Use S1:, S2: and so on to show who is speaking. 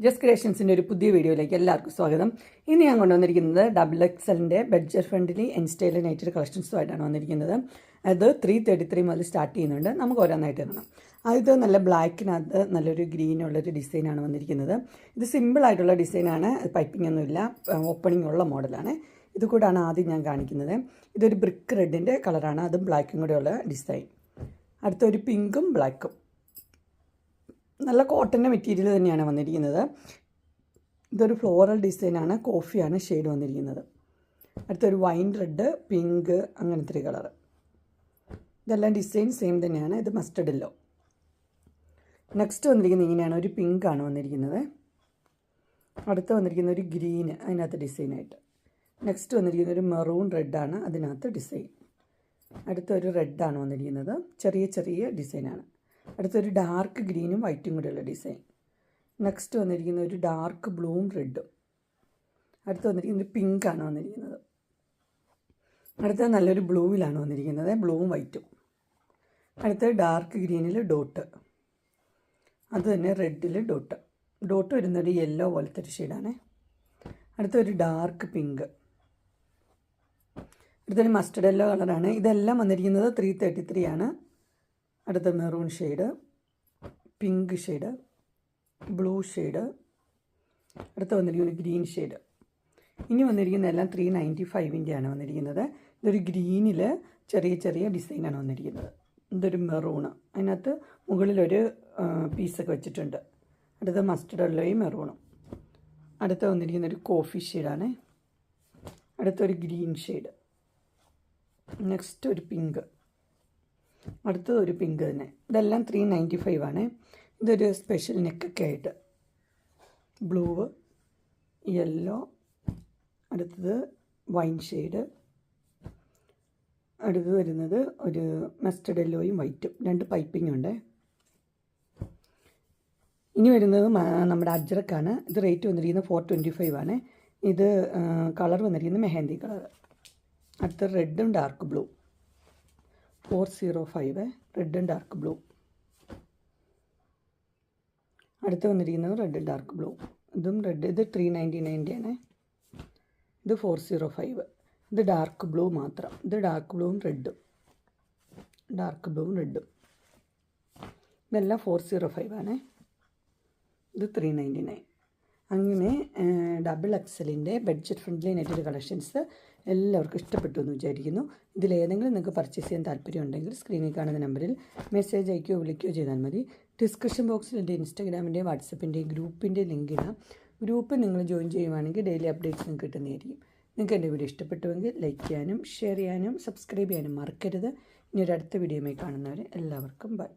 S1: Just ക്രിയേഷൻസിൻ്റെ ഒരു പുതിയ വീഡിയോയിലേക്ക് എല്ലാവർക്കും സ്വാഗതം. ഇന്ന് ഞാൻ കൊണ്ടുവന്നിരിക്കുന്നത് XXLൻ്റെ ബഡ്ജറ്റ് ഫ്രണ്ട്ലി എൻ സ്റ്റൈൽ നൈറ്റഡ് കളക്ഷൻസുമായിട്ടാണ് വന്നിരിക്കുന്നത്. അത് 333 മുതൽ സ്റ്റാർട്ട് ചെയ്യുന്നുണ്ട്. നമുക്ക് ഓരോന്നായിട്ട് കാണാം. ആദ്യത്തെ നല്ല ബ്ലാക്കിനകത്ത് നല്ലൊരു ഗ്രീനുള്ളൊരു ഡിസൈനാണ് വന്നിരിക്കുന്നത്. ഇത് സിമ്പിളായിട്ടുള്ള ഡിസൈനാണ്, പൈപ്പിംഗ് ഒന്നുമില്ല, ഓപ്പണിംഗ് ഉള്ള മോഡലാണ്. ഇത് കൂടാണ് ആദ്യം ഞാൻ കാണിക്കുന്നത്. ഇതൊരു ബ്രിക്ക് റെഡിൻ്റെ കളറാണ്, അതും ബ്ലാക്കും കൂടെയുള്ള ഡിസൈൻ. അടുത്തൊരു പിങ്കും ബ്ലാക്കും, നല്ല കോട്ടൻ്റെ മെറ്റീരിയൽ തന്നെയാണ് വന്നിരിക്കുന്നത്. ഇതൊരു ഫ്ലോറൽ ഡിസൈനാണ്, കോഫിയാണ് ഷെയ്ഡ് വന്നിരിക്കുന്നത്. അടുത്തൊരു വൈൻ റെഡ്, പിങ്ക്, അങ്ങനത്തെ ഒരു കളറ്. ഇതെല്ലാം ഡിസൈൻ സെയിം തന്നെയാണ്. ഇത് മസ്റ്റർഡ് യെല്ലോ. നെക്സ്റ്റ് വന്നിരിക്കുന്നത് ഇങ്ങനെയാണ്, ഒരു പിങ്കാണ് വന്നിരിക്കുന്നത്. അടുത്ത് വന്നിരിക്കുന്ന ഒരു ഗ്രീന് അതിനകത്ത് ഡിസൈനായിട്ട്. നെക്സ്റ്റ് വന്നിരിക്കുന്ന ഒരു മെറൂൺ റെഡാണ്, അതിനകത്ത് ഡിസൈൻ. അടുത്തൊരു റെഡാണ് വന്നിരിക്കുന്നത്, ചെറിയ ചെറിയ ഡിസൈനാണ്. അടുത്തൊരു ഡാർക്ക് ഗ്രീനും വൈറ്റും കൂടെയുള്ള ഡിസൈൻ. നെക്സ്റ്റ് വന്നിരിക്കുന്ന ഒരു ഡാർക്ക് ബ്ലൂവും റെഡും. അടുത്ത് വന്നിരിക്കുന്നത് പിങ്കാണ് വന്നിരിക്കുന്നത്. അടുത്തത് നല്ലൊരു ബ്ലൂവിലാണ് വന്നിരിക്കുന്നത്, ബ്ലൂവും വൈറ്റും. അടുത്തത് ഡാർക്ക് ഗ്രീനിൽ ഡോട്ട്, അത് തന്നെ റെഡിൽ ഡോട്ട്. ഡോട്ട് വരുന്നൊരു യെല്ലോ പോലത്തെ ഒരു ഷെയ്ഡാണ്. അടുത്തൊരു ഡാർക്ക് പിങ്ക്. അടുത്തൊരു മസ്റ്റർഡ് യെല്ലോ കളറാണ്. ഇതെല്ലാം വന്നിരിക്കുന്നത് 333 ആണ്. അടുത്ത maroon shade, pink shade, blue shade. അടുത്ത് വന്നിരിക്കുന്നത് ഗ്രീൻ ഷെയ്ഡ്. ഇനി വന്നിരിക്കുന്ന എല്ലാം 395 ആണ് വന്നിരിക്കുന്നത്. ഇതൊരു ഗ്രീനിൽ ചെറിയ ചെറിയ ഡിസൈനാണ് വന്നിരിക്കുന്നത്. ഇതൊരു മെറൂണ്, അതിനകത്ത് മുകളിലൊരു പീസൊക്കെ വെച്ചിട്ടുണ്ട്. അടുത്ത മസ്റ്റർഡ് യെല്ലോയും മെറൂണും. അടുത്ത് വന്നിരിക്കുന്ന ഒരു കോഫി ഷെയ്ഡാണ്. അടുത്തൊരു ഗ്രീൻ ഷെയ്ഡ്. നെക്സ്റ്റ് ഒരു പിങ്ക്. അടുത്തത് ഒരു പിങ്ക് തന്നെ. ഇതെല്ലാം 395 ആണ്. ഇതൊരു സ്പെഷ്യൽ നെക്കൊക്കെ ആയിട്ട് ബ്ലൂ, യെല്ലോ. അടുത്തത് വൈൻ ഷെയ്ഡ്. അടുത്തത് വരുന്നത് ഒരു മസ്റ്റർഡ് യെല്ലോയും വൈറ്റും, രണ്ട് പൈപ്പിംഗ് ഉണ്ട്. ഇനി വരുന്നത് നമ്മുടെ അജ്രക്കാണ്. ഇത് റേറ്റ് വന്നിരിക്കുന്നത് 425 ആണ്. ഇത് കളർ വന്നിരിക്കുന്നത് മെഹന്തി കളർ. അടുത്ത റെഡും ഡാർക്ക് ബ്ലൂ, 405, റെഡും ഡാർക്ക് ബ്ലൂ. അടുത്ത് വന്നിരിക്കുന്നത് റെഡ് ഡാർക്ക് ബ്ലൂ, ഇതും റെഡ്. ഇത് 399 ആണ്. ഇത് 405. ഇത് ഡാർക്ക് ബ്ലൂ മാത്രം. ഇത് ഡാർക്ക് ബ്ലൂവും റെഡും, ഡാർക്ക് ബ്ലൂവും റെഡും. ഇതെല്ലാം 405 ആണ്. ഇത് 399. അങ്ങനെ XXLൻ്റെ ബഡ്ജറ്റ് ഫ്രണ്ട്ലി നെറ്റഡ് കളക്ഷൻസ് എല്ലാവർക്കും ഇഷ്ടപ്പെട്ടു എന്ന് വിചാരിക്കുന്നു. ഇതിലേതെങ്കിലും നിങ്ങൾക്ക് പർച്ചേസ് ചെയ്യാൻ താല്പര്യമുണ്ടെങ്കിൽ സ്ക്രീനിൽ കാണുന്ന നമ്പറിൽ മെസ്സേജ് അയക്കുകയോ വിളിക്കുകയോ ചെയ്താൽ മതി. ഡിസ്ക്രിപ്ഷൻ ബോക്സിൽ എൻ്റെ ഇൻസ്റ്റാഗ്രാമിൻ്റെയും വാട്സപ്പിൻ്റെയും ഗ്രൂപ്പിൻ്റെ ലിങ്ക് ഇടാം. ഗ്രൂപ്പിൽ നിങ്ങൾ ജോയിൻ ചെയ്യുവാണെങ്കിൽ ഡെയിലി അപ്ഡേറ്റ്സ് നിങ്ങൾക്ക് കിട്ടുന്നതായിരിക്കും. നിങ്ങൾക്ക് എൻ്റെ വീഡിയോ ഇഷ്ടപ്പെട്ടുവെങ്കിൽ ലൈക്ക് ചെയ്യാനും ഷെയർ ചെയ്യാനും സബ്സ്ക്രൈബ് ചെയ്യാനും മറക്കരുത്. ഇനി ഒരു അടുത്ത വീഡിയോയുമായി കാണുന്നവരെ എല്ലാവർക്കും ബൈ.